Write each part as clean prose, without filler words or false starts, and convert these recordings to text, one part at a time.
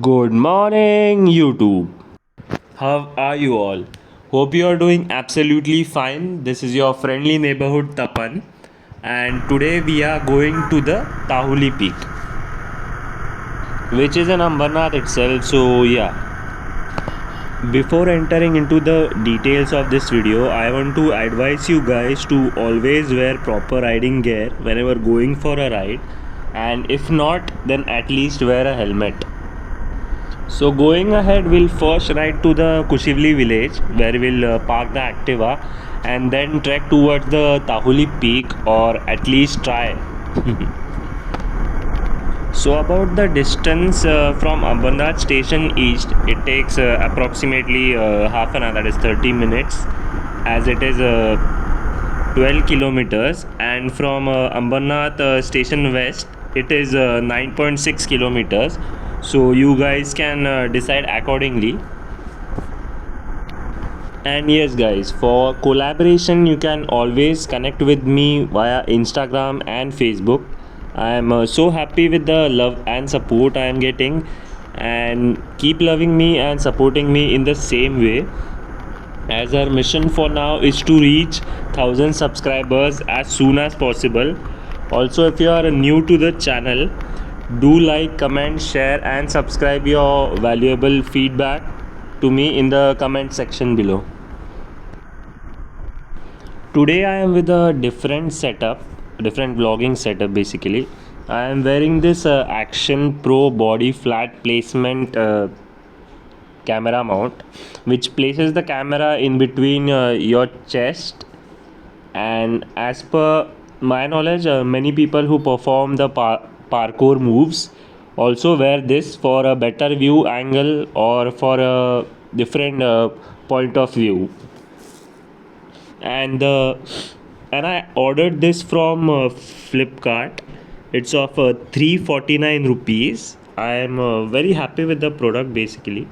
Good morning, YouTube. How are you all? Hope you are doing absolutely fine. This is your friendly neighborhood Tapan, and today we are going to the Tahuli Peak, which is in Ambernath itself. So, yeah, before entering into the details of this video, I want to advise you guys to always wear proper riding gear whenever going for a ride, and if not, then at least wear a helmet. So going ahead, we'll first ride to the Kushivali village where we'll park the activa and then trek towards the Tahuli Peak, or at least try. So about the distance from Ambernath station east, it takes approximately half an hour, that is 30 minutes, as it is 12 kilometers, and from Ambernath station west it is 9.6 kilometers. So you guys can decide accordingly. And yes guys, for collaboration you can always connect with me via Instagram and Facebook. I am so happy with the love and support I am getting, and keep loving me and supporting me in the same way, as our mission for now is to reach 1000 subscribers as soon as possible. Also, if you are new to the channel, do like, comment, share and subscribe. Your valuable feedback to me in the comment section below. Today I am with a different vlogging setup basically. I am wearing this Action Pro body flat placement camera mount, which places the camera in between your chest. And as per my knowledge, many people who perform the parkour moves also wear this for a better view angle or for a different point of view. And I ordered this from Flipkart. It's of 349 rupees. I am very happy with the product basically,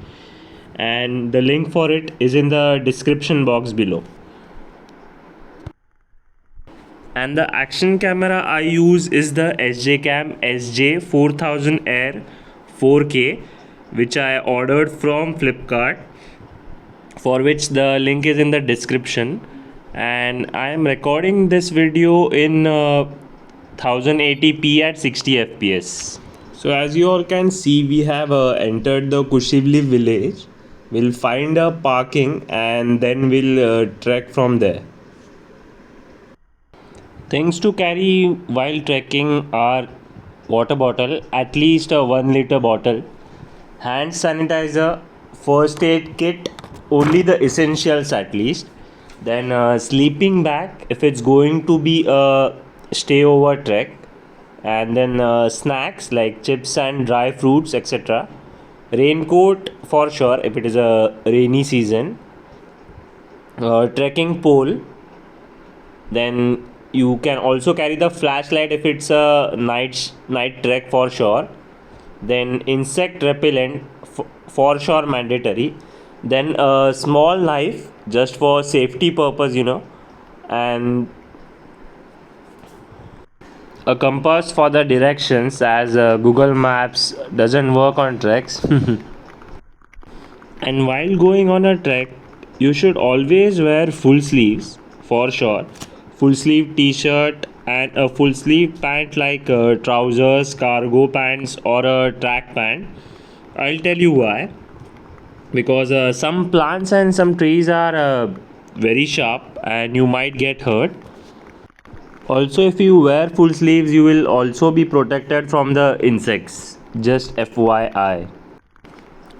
and the link for it is in the description box below. And the action camera I use is the SJ SJ4000 Air 4K, which I ordered from Flipkart, for which the link is in the description. And I am recording this video in 1080p at 60 fps. So as you all can see, we have entered the Kushivali village. We'll find a parking and then we'll trek from there. Things to carry while trekking are water bottle, at least a 1 liter bottle, hand sanitizer, first aid kit, only the essentials at least, then a sleeping bag if it's going to be a stay over trek, and then snacks like chips and dry fruits, etc. Raincoat for sure if it is a rainy season, trekking pole, then you can also carry the flashlight if it's a night trek for sure, then insect repellent for sure mandatory, then a small knife just for safety purpose, and a compass for the directions, as Google Maps doesn't work on treks. And while going on a trek, you should always wear full sleeves for sure. Full sleeve t-shirt and a full sleeve pant like trousers, cargo pants or a track pant. I'll tell you why. Because some plants and some trees are very sharp and you might get hurt. Also, if you wear full sleeves, you will also be protected from the insects. Just FYI.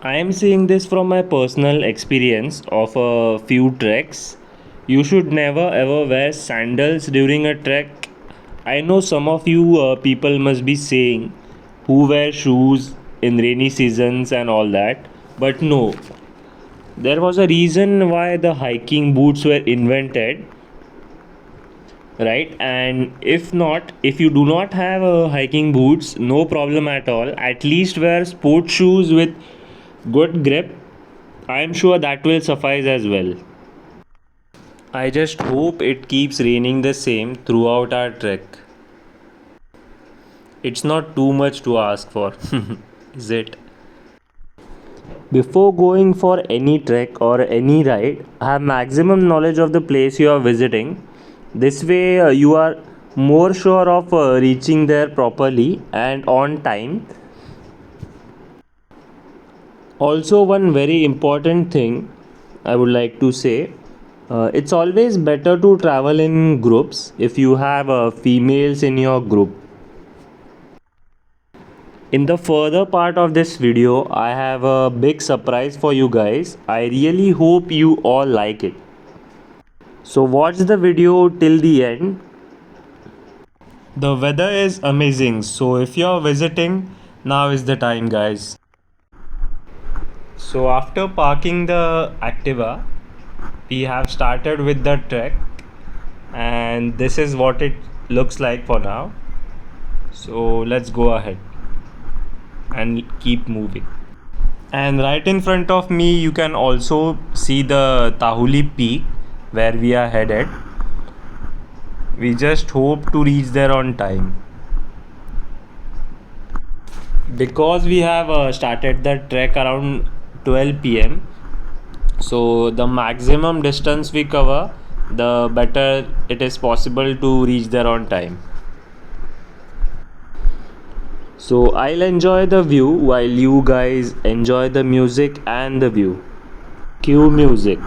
I am seeing this from my personal experience of a few treks. You should never ever wear sandals during a trek. I know some of you people must be saying who wear shoes in rainy seasons and all that, but no. There was a reason why the hiking boots were invented, right? And if you do not have hiking boots, no problem at all. At least wear sports shoes with good grip. I am sure that will suffice as well. I just hope it keeps raining the same throughout our trek. It's not too much to ask for, is it? Before going for any trek or any ride, have maximum knowledge of the place you are visiting. This way, you are more sure of reaching there properly and on time. Also, one very important thing I would like to say, it's always better to travel in groups if you have females in your group. In the further part of this video, I have a big surprise for you guys. I really hope you all like it. So watch the video till the end. The weather is amazing, so if you're visiting, now is the time, guys. So after parking the Activa, we have started with the trek, and this is what it looks like for now. So let's go ahead and keep moving. And right in front of me, you can also see the Tahuli Peak where we are headed. We just hope to reach there on time. Because we have started the trek around 12 p.m., so the maximum distance we cover, the better it is possible to reach there on time. So I'll enjoy the view while you guys enjoy the music and the view. Cue music.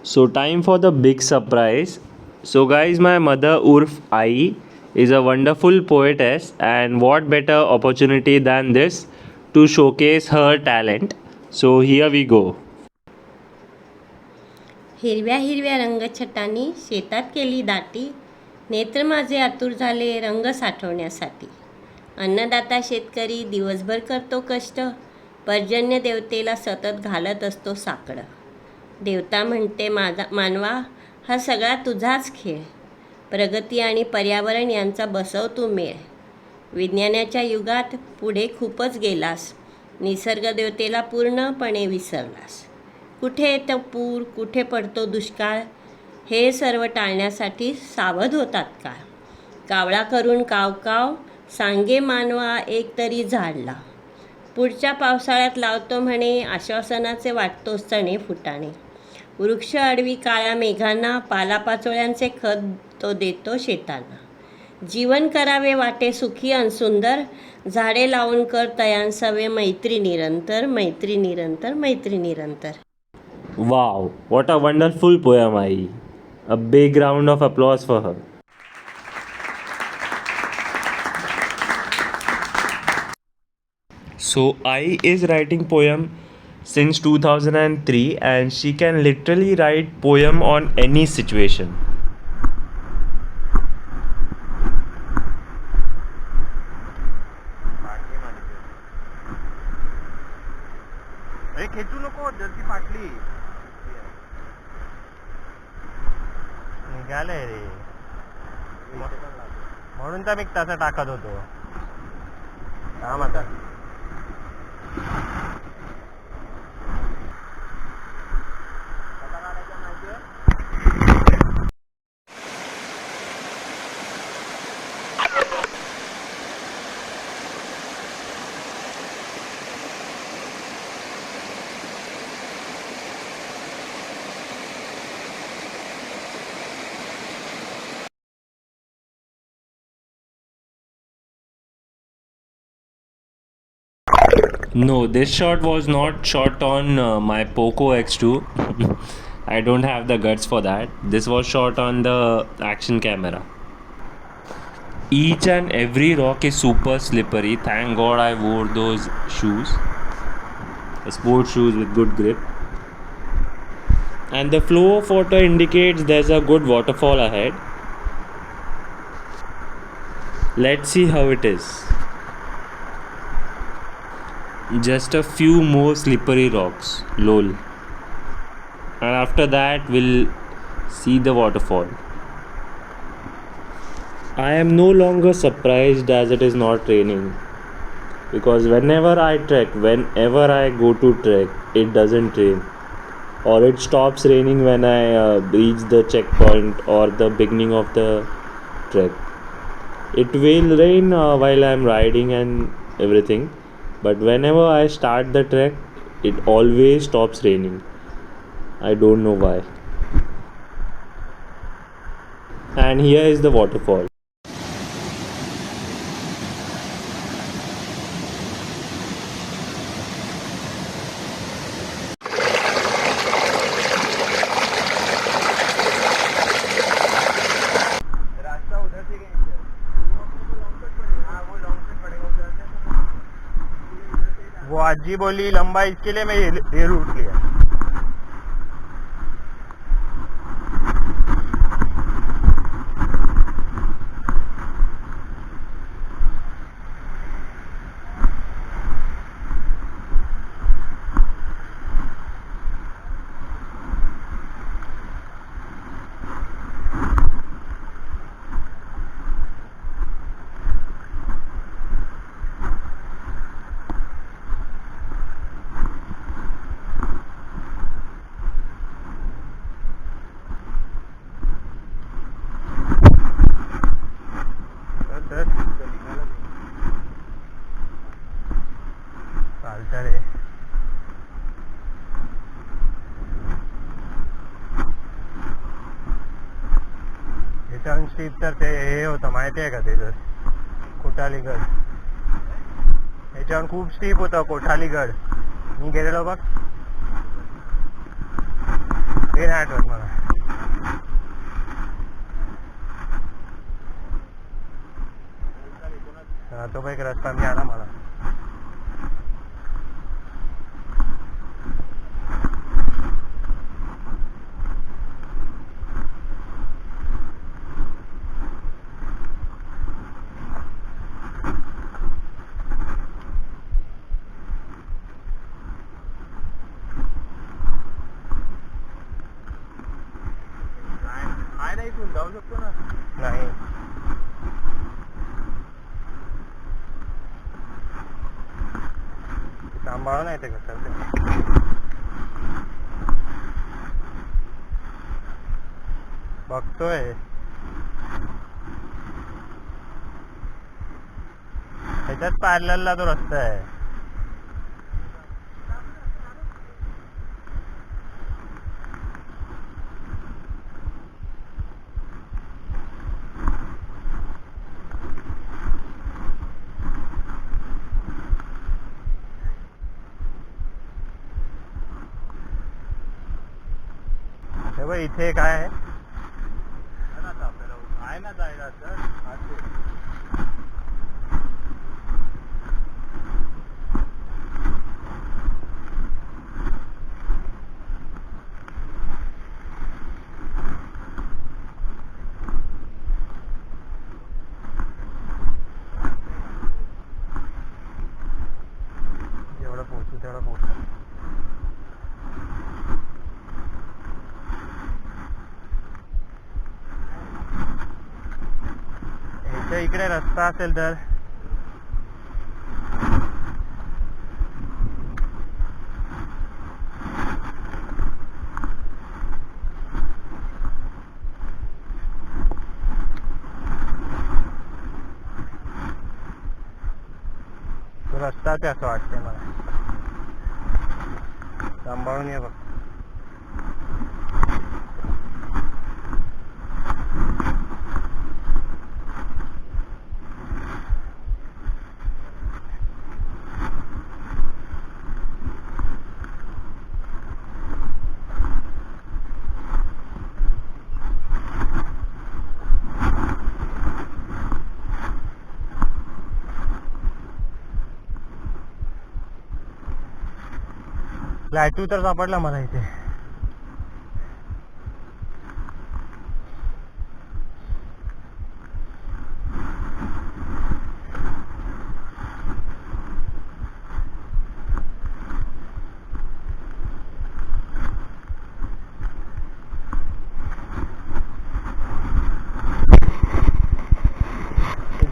So time for the big surprise. So guys, my mother Urf Ai is a wonderful poetess, and what better opportunity than this to showcase her talent. So here we go. हिरव्या हिरव्या रंगछटांनी शेतात केली दाटी, नेत्र माझे आतुर झाले रंग साठवण्यासाठी. अन्नदाता शेतकरी दिवसभर करतो कष्ट, पर्जन्य देवतेला सतत घालत असतो साकडं. देवता म्हणते मानवा हा सगळा तुझाच खेळ, प्रगती आणि पर्यावरण यांचा बसव तू मेळ. विज्ञानाच्या युगात पुढे खूपच गेलास, निसर्ग देवतेला पूर्णपणे विसरलास. कुठे येतं पूर, कुठे पडतो दुष्काळ, हे सर्व टाळण्यासाठी सावध होतात का? कावळा करून कावकाव सांगे मानवा एक तरी झाड लाव. पुढच्या पावसाळ्यात लावतो म्हणे आश्वासनाचे वाटतो चणे फुटाणे. वृक्ष अडवी काळ्या मेघांना, पालापाचोळ्यांचे खत तो देतो शेतांना. जीवन करावे वाटे सुखी अन सुंदर, झाडे लावून कर तयांसवे मैत्री निरंतर, मैत्री निरंतर, मैत्री निरंतर. Wow, what a wonderful poem, Ai. A big round of applause for her. So Ai is writing poem since 2003, and she can literally write poem on any situation. खेचू नको, जर्सी फाटली. निघालंय रे, म्हणून तर मी तसं टाकत होतो. काम आता No, this shot was not shot on my Poco X2. I don't have the guts for that. This was shot on the action camera. Each and every rock is super slippery. Thank God I wore those shoes, sports shoes with good grip. And the flow photo indicates there's a good waterfall ahead. Let's see how it is. Just a few more slippery rocks. Lol. And after that, we'll see the waterfall. I am no longer surprised as it is not raining. Because whenever I go to trek, it doesn't rain. Or it stops raining when I reach the checkpoint or the beginning of the trek. It will rain while I'm riding and everything, but whenever I start the trek, it always stops raining. I don't know why. And here is the waterfall. रास्ता उधर से गए थे। हाँ, वो long cut पड़ेगा उधर से। वो आजी बोली लंबा, इसके लिए मैं ये रूट लिया। चालतं रे. रिटर्न स्टीप तर ते हे होतं माहिती आहे का त्याचं, कोठालीगड. याच्यावर खूप स्टीप होतं कोठालीगड. मी गेलेलो बघ, ते नाही आठवत मला. तो एक रस्ता मी आला मला. नाही इथून जाऊ शकतो ना. नाही सांभाळून येते का सर ते. बघतोय ह्याच्यात पॅरललला तो रस्ता आहे. इथे काय आहे आहे ना जायला तर जेवढं पोहोचू तेवढं पोहोचू. इकडे रस्ता असेल तर तो रस्ता ते असं वाटतंय मला. सांभाळून ये बघ. प्लॅटू तर सापडला मला इथे.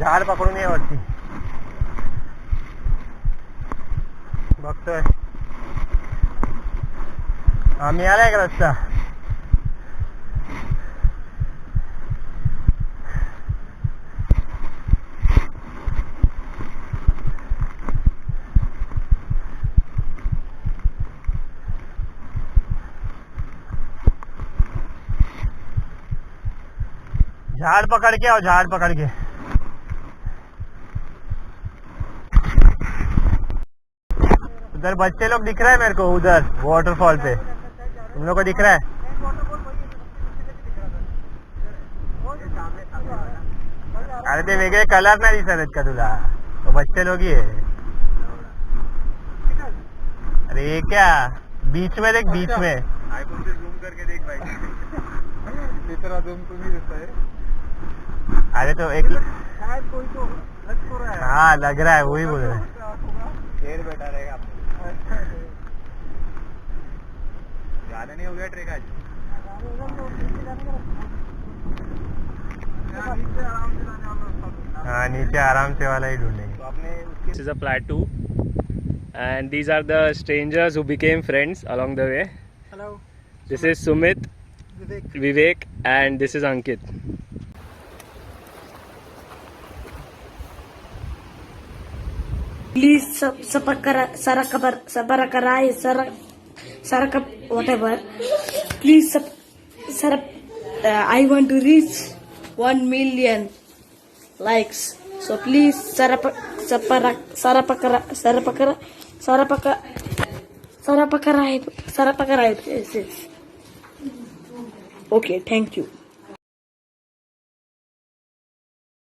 झाड पकडून ये वरती. बघतोय आम्ही आलाय का रस्ता. झाड़ पकड़ के आओ, झाड़ पकड़ के. उधर बच्चे लोग दिख रहा है मेरे को, उधर वाटरफॉल पे. तुम लोग को दिख रहा है? अरे ते वेगळे कलर नाही दिसत आहेत का तुला? तो बच्चे लोग ही है. अरे ये क्या बीच में देख, बीच में. आईफोन से जूम करके देख भाई. इतना जूम तो नहीं देता है. अरे तो एक शायद कोई तो लग तो रहा है. हाँ लग रहा है, वही बोल रहे हैं. शेर बैठा रहेगा. जाने नहीं हो गया ट्रेक आज. हाँ नीचे आराम से वाला ही ढूंढेंगे. This is a plateau and these are the strangers who became friends along the way. Hello. This is Sumit, Vivek and this is Ankit. Please whatever. Please I want to reach 1 million likes. So please sarapakara. Okay, thank you.